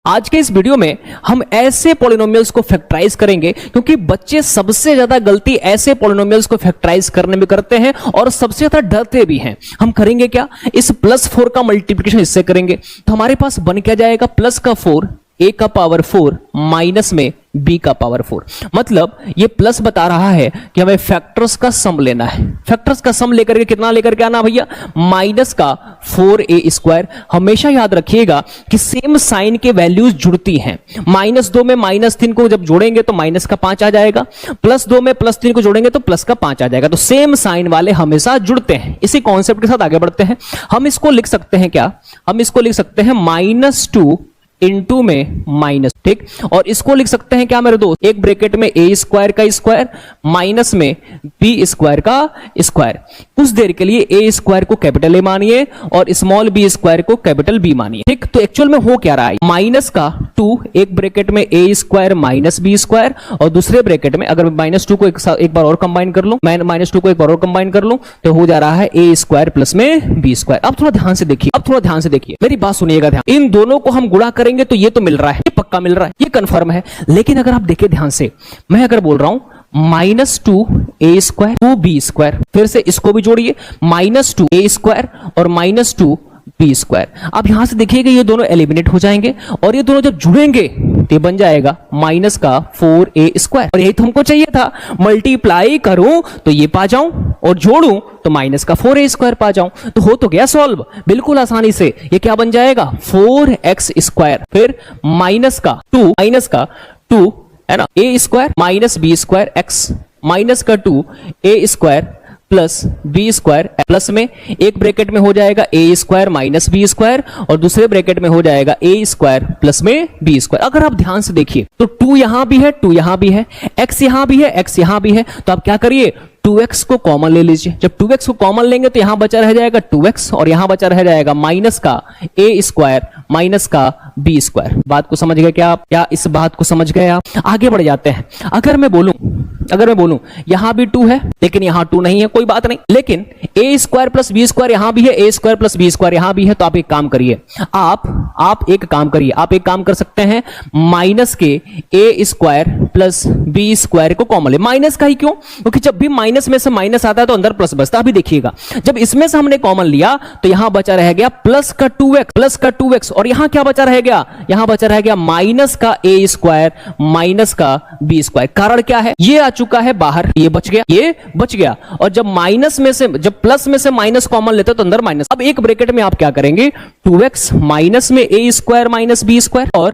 आज के इस वीडियो में हम ऐसे पॉलिनोमियल्स को फैक्टराइज करेंगे क्योंकि बच्चे सबसे ज्यादा गलती ऐसे पॉलिनोमियल्स को फैक्टराइज करने में करते हैं और सबसे ज्यादा डरते भी हैं। हम करेंगे क्या, इस +4 का मल्टीप्लिकेशन इससे करेंगे तो हमारे पास बन क्या जाएगा, प्लस का 4 a का पावर 4 माइनस में b का पावर 4। मतलब ये प्लस बता रहा है कि हमें फैक्टर्स का सम लेना है। फैक्टर्स का सम लेकर के कितना लेकर के आना भैया, माइनस का 4a²। हमेशा याद रखिएगा कि सेम साइन के वैल्यूज जुड़ती हैं। -2 में -3 को जब जोड़ेंगे तो माइनस का 5 आ जाएगा, +2 में +3 को जोड़ेंगे तो प्लस का 5 आ जाएगा। तो सेम साइन वाले हमेशा जुड़ते हैं। इसी कॉन्सेप्ट के साथ आगे बढ़ते हैं। हम इसको लिख सकते हैं क्या, हम इसको लिख सकते हैं -2 इंटू में माइनस, ठीक। और इसको लिख सकते हैं क्या मेरे दोस्त, एक ब्रैकेट में a² का स्क्वायर माइनस में b² का स्क्वायर। कुछ देर के लिए a² को कैपिटल A मानिए और स्मॉल b² को कैपिटल B मानिए, ठीक। तो एक्चुअल में हो क्या रहा है, माइनस का 2 एक ब्रैकेट में a² माइनस b² और दूसरे ब्रैकेट में अगर -2 को एक बार और कंबाइन कर लूं, मैं -2 को एक बार और कंबाइन कर लूं तो हो जा रहा है a² प्लस में b²। अब थोड़ा ध्यान से देखिए, अब थोड़ा ध्यान से देखिए, मेरी बात सुनिएगा ध्यान। इन दोनों को हम गुणा करेंगे तो ये तो मिल रहा है, ये पक्का मिल रहा है, ये कंफर्म है। लेकिन अगर आप देखिए ध्यान से, मैं अगर बोल रहा हूं -2a² 2b², फिर से इसको भी जोड़िए, -2a² और -2b²। अब यहां से देखिएगा ये दोनों एलिमिनेट हो जाएंगे और ये दोनों जब जुड़ेंगे तो बन जाएगा माइनस का 4a²। और यही तो हमको चाहिए था, मल्टीप्लाई करूं तो ये पा जाऊं और जोड़ूं तो माइनस का 4a² पा जाऊं। तो हो तो गया सॉल्व बिल्कुल आसानी से। ये क्या बन जाएगा, 4x², फिर माइनस का 2 है ना, a² minus b² x minus का 2a² प्लस b² प्लस में एक ब्रैकेट में हो जाएगा a² माइनस b² और दूसरे ब्रैकेट में हो जाएगा a² प्लस में b²। अगर आप ध्यान से देखिए तो 2 यहां भी है, 2 यहां भी है, x यहां भी है, x यहां भी है। तो आप क्या करिए, 2x को कॉमन ले लीजिए। जब 2x को कॉमन लेंगे तो यहां बचा रह जाएगा 2x और यहां बचा रह जाएगा माइनस का a² माइनस का b²। बात को समझ गए क्या आप, क्या इस बात को समझ गए आप? आगे बढ़ जाते हैं। अगर मैं बोलूं यहां भी 2 है लेकिन यहां 2 नहीं है, कोई बात नहीं, लेकिन a² प्लस b² यहां भी है, a² प्लस b² यहां भी है। तो आप एक काम करिए, आप एक काम कर सकते हैं, माइनस के a² प्लस b² को कॉमन ले। माइनस का ही क्यों, क्योंकि जब भी माइनस में से माइनस आता है तो अंदर प्लस बचता। अभी देखिएगा, जब इसमें से हमने कॉमन लिया तो यहां बचा रह गया प्लस का 2x और यहां क्या बचा रह गया, यहां बचा रह गया माइनस का a² माइनस का b²। कारण क्या है, ये आ चुका है बाहर, ये बच गया। और जब प्लस में से माइनस कॉमन लेते तो अंदर माइनस। अब एक ब्रैकेट में आप क्या करेंगे, 2x माइनस में a² माइनस b² और